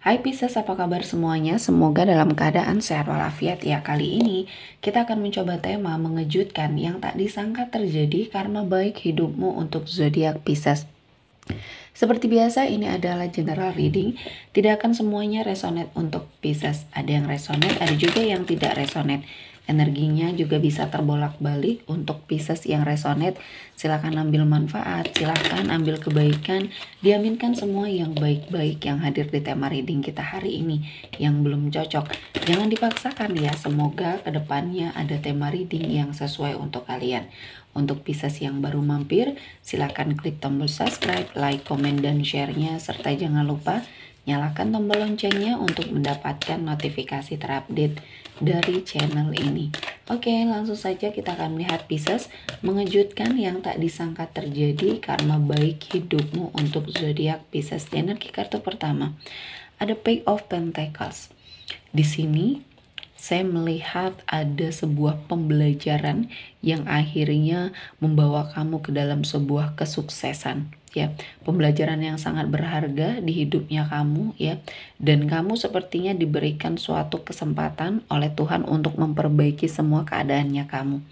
Hai Pisces, apa kabar semuanya? Semoga dalam keadaan sehat walafiat ya. Kali ini kita akan mencoba tema mengejutkan yang tak disangka terjadi karma baik hidupmu untuk zodiak Pisces. Seperti biasa, ini adalah general reading. Tidak akan semuanya resonate untuk Pisces. Ada yang resonate, ada juga yang tidak resonate. Energinya juga bisa terbolak-balik. Untuk Pisces yang resonate, silakan ambil manfaat, silakan ambil kebaikan. Diaminkan semua yang baik-baik yang hadir di tema reading kita hari ini. Yang belum cocok, jangan dipaksakan ya. Semoga kedepannya ada tema reading yang sesuai untuk kalian. Untuk Pisces yang baru mampir, silakan klik tombol subscribe, like, komen, dan share-nya. Serta jangan lupa nyalakan tombol loncengnya untuk mendapatkan notifikasi terupdate dari channel ini. Oke, langsung saja kita akan melihat Pisces mengejutkan yang tak disangka terjadi karma baik hidupmu untuk zodiak Pisces. Di energi kartu pertama ada Page of Pentacles. Di sini saya melihat ada sebuah pembelajaran yang akhirnya membawa kamu ke dalam sebuah kesuksesan. Ya, pembelajaran yang sangat berharga di hidupnya kamu ya, dan kamu sepertinya diberikan suatu kesempatan oleh Tuhan untuk memperbaiki semua keadaannya kamu.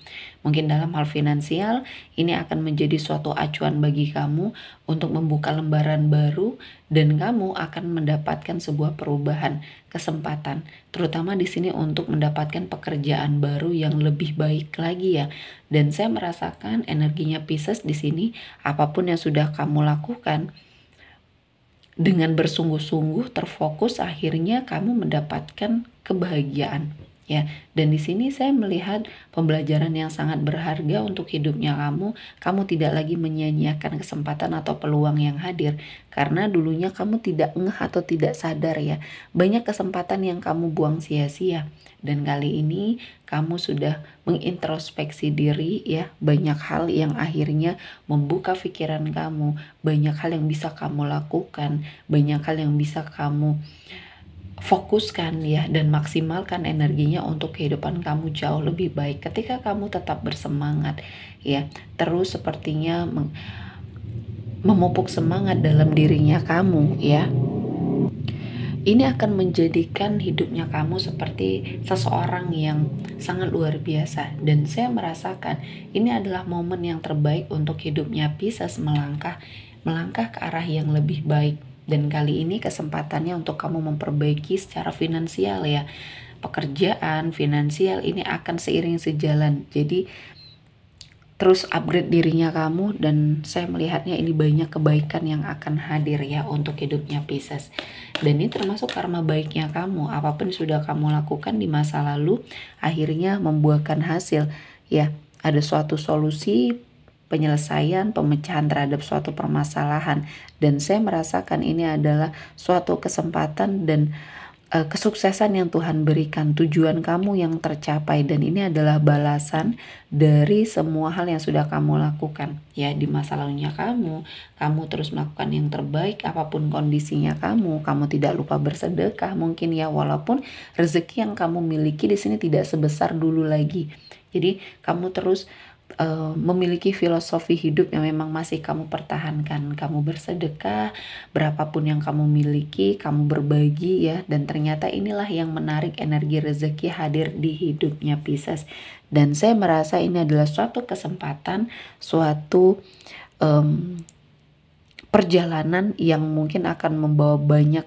Mungkin dalam hal finansial ini akan menjadi suatu acuan bagi kamu untuk membuka lembaran baru, dan kamu akan mendapatkan sebuah perubahan kesempatan, terutama di sini untuk mendapatkan pekerjaan baru yang lebih baik lagi ya. Dan saya merasakan energinya Pisces di sini, apapun yang sudah kamu lakukan dengan bersungguh-sungguh terfokus, akhirnya kamu mendapatkan kebahagiaan ya. Dan di sini saya melihat pembelajaran yang sangat berharga untuk hidupnya kamu. Kamu tidak lagi menyia-nyiakan kesempatan atau peluang yang hadir, karena dulunya kamu tidak ngeh atau tidak sadar ya, banyak kesempatan yang kamu buang sia-sia. Dan kali ini kamu sudah mengintrospeksi diri ya, banyak hal yang akhirnya membuka pikiran kamu, banyak hal yang bisa kamu lakukan, banyak hal yang bisa kamu fokuskan ya, dan maksimalkan energinya untuk kehidupan kamu jauh lebih baik ketika kamu tetap bersemangat ya. Terus sepertinya memupuk semangat dalam dirinya kamu ya. Ini akan menjadikan hidupnya kamu seperti seseorang yang sangat luar biasa. Dan saya merasakan ini adalah momen yang terbaik untuk hidupnya Pisces melangkah ke arah yang lebih baik. Dan kali ini kesempatannya untuk kamu memperbaiki secara finansial ya. Pekerjaan, finansial ini akan seiring sejalan. Jadi terus upgrade dirinya kamu, dan saya melihatnya ini banyak kebaikan yang akan hadir ya untuk hidupnya Pisces. Dan ini termasuk karma baiknya kamu, apapun sudah kamu lakukan di masa lalu akhirnya membuahkan hasil ya. Ada suatu solusi, penyelesaian, pemecahan terhadap suatu permasalahan, dan saya merasakan ini adalah suatu kesempatan dan kesuksesan yang Tuhan berikan, tujuan kamu yang tercapai, dan ini adalah balasan dari semua hal yang sudah kamu lakukan ya di masa lalunya kamu terus melakukan yang terbaik apapun kondisinya kamu tidak lupa bersedekah mungkin ya, walaupun rezeki yang kamu miliki di sini tidak sebesar dulu lagi. Jadi kamu terus memiliki filosofi hidup yang memang masih kamu pertahankan. Kamu bersedekah, berapapun yang kamu miliki, kamu berbagi ya. Dan ternyata inilah yang menarik energi rezeki hadir di hidupnya Pisces. Dan saya merasa ini adalah suatu kesempatan, suatu perjalanan yang mungkin akan membawa banyak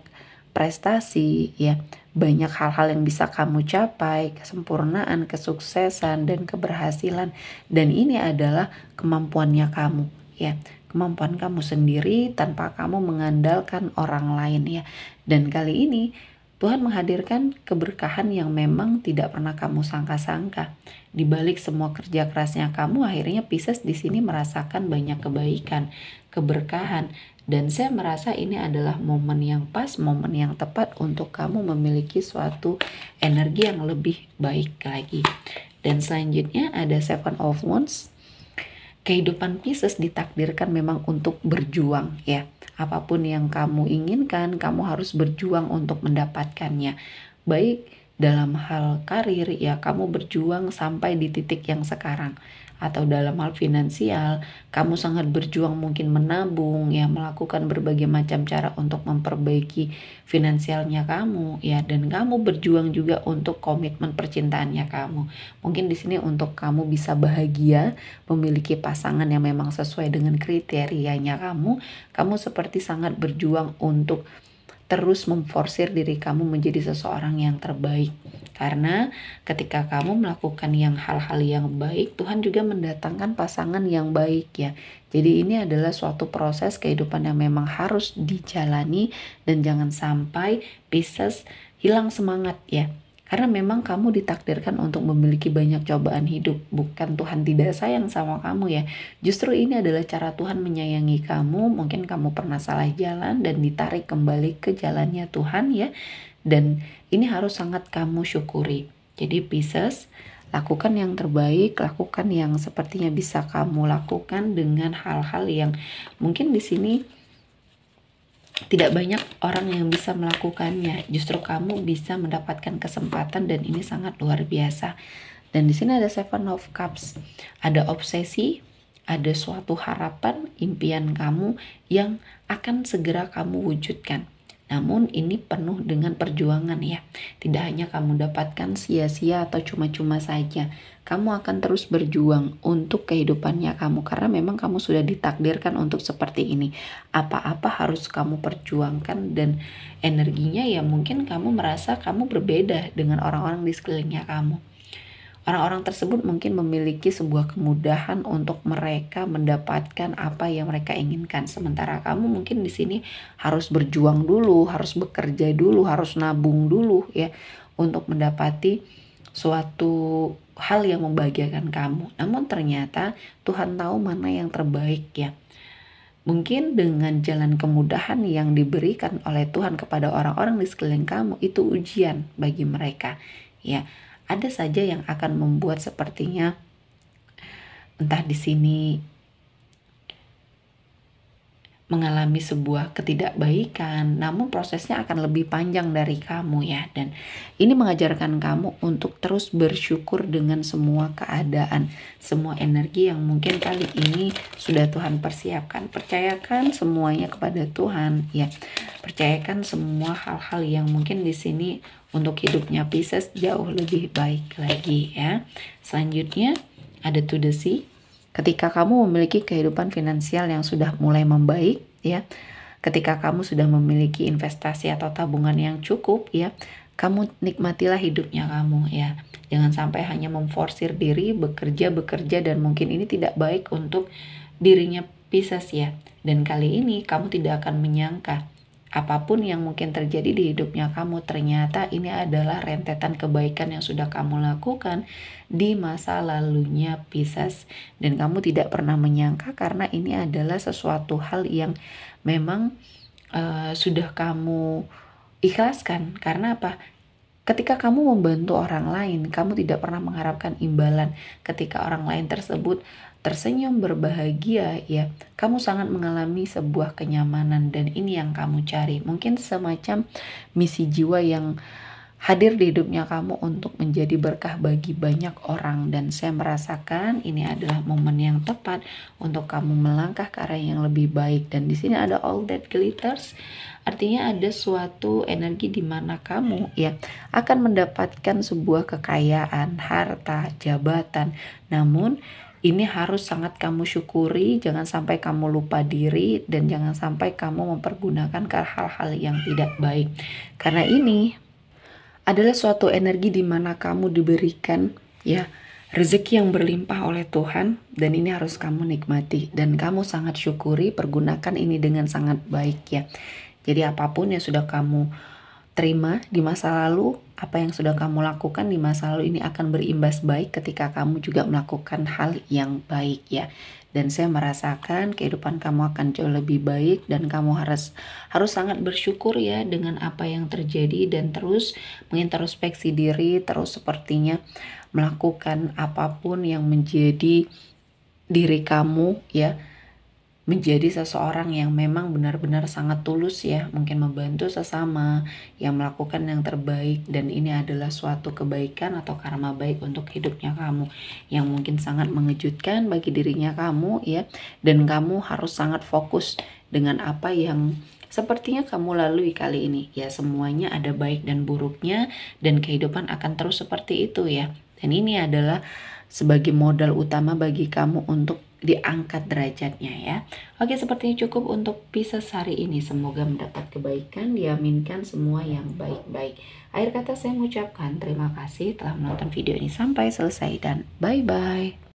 prestasi ya, banyak hal-hal yang bisa kamu capai, kesempurnaan, kesuksesan, dan keberhasilan. Dan ini adalah kemampuannya kamu ya, kemampuan kamu sendiri tanpa kamu mengandalkan orang lain ya. Dan kali ini Tuhan menghadirkan keberkahan yang memang tidak pernah kamu sangka-sangka. Di balik semua kerja kerasnya kamu, akhirnya Pisces di sini merasakan banyak kebaikan, keberkahan. Dan saya merasa ini adalah momen yang pas, momen yang tepat untuk kamu memiliki suatu energi yang lebih baik lagi. Dan selanjutnya ada Seven of Wands. Kehidupan Pisces ditakdirkan memang untuk berjuang ya. Apapun yang kamu inginkan, kamu harus berjuang untuk mendapatkannya. Baik dalam hal karir ya, kamu berjuang sampai di titik yang sekarang. atau dalam hal finansial, kamu sangat berjuang mungkin menabung ya, melakukan berbagai macam cara untuk memperbaiki finansialnya kamu ya, dan kamu berjuang juga untuk komitmen percintaannya kamu. Mungkin di sini untuk kamu bisa bahagia, memiliki pasangan yang memang sesuai dengan kriterianya kamu seperti sangat berjuang untuk terus memforsir diri kamu menjadi seseorang yang terbaik. Karena ketika kamu melakukan hal-hal yang baik, Tuhan juga mendatangkan pasangan yang baik ya. Jadi ini adalah suatu proses kehidupan yang memang harus dijalani, dan jangan sampai Pisces hilang semangat ya. Karena memang kamu ditakdirkan untuk memiliki banyak cobaan hidup. Bukan Tuhan tidak sayang sama kamu ya. Justru ini adalah cara Tuhan menyayangi kamu. Mungkin kamu pernah salah jalan dan ditarik kembali ke jalannya Tuhan ya. Dan ini harus sangat kamu syukuri. Jadi Pisces, lakukan yang terbaik, lakukan yang sepertinya bisa kamu lakukan dengan hal-hal yang mungkin di sini tidak banyak orang yang bisa melakukannya. Justru kamu bisa mendapatkan kesempatan, dan ini sangat luar biasa. Dan di sini ada Seven of Cups. Ada obsesi, ada suatu harapan, impian kamu yang akan segera kamu wujudkan. Namun ini penuh dengan perjuangan ya. Tidak hanya kamu dapatkan sia-sia atau cuma-cuma saja. Kamu akan terus berjuang untuk kehidupannya kamu, karena memang kamu sudah ditakdirkan untuk seperti ini. Apa-apa harus kamu perjuangkan, dan energinya ya mungkin kamu merasa kamu berbeda dengan orang-orang di sekelilingnya kamu. Orang-orang tersebut mungkin memiliki sebuah kemudahan untuk mereka mendapatkan apa yang mereka inginkan. Sementara kamu mungkin di sini harus berjuang dulu, harus bekerja dulu, harus nabung dulu ya untuk mendapati suatu hal yang membahagiakan kamu. Namun ternyata Tuhan tahu mana yang terbaik ya. Mungkin dengan jalan kemudahan yang diberikan oleh Tuhan kepada orang-orang di sekeliling kamu, itu ujian bagi mereka ya. Ada saja yang akan membuat sepertinya entah di sini mengalami sebuah ketidakbaikan, namun prosesnya akan lebih panjang dari kamu ya. Dan ini mengajarkan kamu untuk terus bersyukur dengan semua keadaan, semua energi yang mungkin kali ini sudah Tuhan persiapkan. Percayakan semuanya kepada Tuhan ya. Percayakan semua hal-hal yang mungkin di sini untuk hidupnya Pisces jauh lebih baik lagi ya. Selanjutnya ada To the Sea. Ketika kamu memiliki kehidupan finansial yang sudah mulai membaik ya, ketika kamu sudah memiliki investasi atau tabungan yang cukup ya, kamu nikmatilah hidupnya kamu ya. Jangan sampai hanya memforsir diri bekerja dan mungkin ini tidak baik untuk dirinya Pisces ya. Dan kali ini kamu tidak akan menyangka apapun yang mungkin terjadi di hidupnya kamu, ternyata ini adalah rentetan kebaikan yang sudah kamu lakukan di masa lalunya Pisces. Dan kamu tidak pernah menyangka, karena ini adalah sesuatu hal yang memang sudah kamu ikhlaskan. Karena apa? Ketika kamu membantu orang lain, kamu tidak pernah mengharapkan imbalan. Ketika orang lain tersebut tersenyum berbahagia ya, kamu sangat mengalami sebuah kenyamanan, dan ini yang kamu cari. Mungkin semacam misi jiwa yang hadir di hidupnya kamu untuk menjadi berkah bagi banyak orang, dan saya merasakan ini adalah momen yang tepat untuk kamu melangkah ke arah yang lebih baik. Dan di sini ada All That Glitters, artinya ada suatu energi di mana kamu ya akan mendapatkan sebuah kekayaan, harta, jabatan. Namun ini harus sangat kamu syukuri, jangan sampai kamu lupa diri, dan jangan sampai kamu mempergunakan ke hal-hal yang tidak baik. Karena ini adalah suatu energi di mana kamu diberikan ya rezeki yang berlimpah oleh Tuhan, dan ini harus kamu nikmati dan kamu sangat syukuri, pergunakan ini dengan sangat baik ya. Jadi apapun yang sudah kamu terima di masa lalu, apa yang sudah kamu lakukan di masa lalu ini akan berimbas baik ketika kamu juga melakukan hal yang baik ya. Dan saya merasakan kehidupan kamu akan jauh lebih baik, dan kamu harus sangat bersyukur ya dengan apa yang terjadi, dan terus mengintrospeksi diri, terus sepertinya melakukan apapun yang menjadi diri kamu ya. menjadi seseorang yang memang benar-benar sangat tulus ya, mungkin membantu sesama, yang melakukan yang terbaik, dan ini adalah suatu kebaikan atau karma baik untuk hidupnya kamu yang mungkin sangat mengejutkan bagi dirinya kamu ya, dan kamu harus sangat fokus dengan apa yang sepertinya kamu lalui kali ini ya. Semuanya ada baik dan buruknya, dan kehidupan akan terus seperti itu ya, dan ini adalah sebagai modal utama bagi kamu untuk diangkat derajatnya ya. Oke, sepertinya cukup untuk Pisces hari ini. Semoga mendapat kebaikan, diaminkan semua yang baik-baik. Akhir kata saya mengucapkan terima kasih telah menonton video ini sampai selesai dan bye-bye.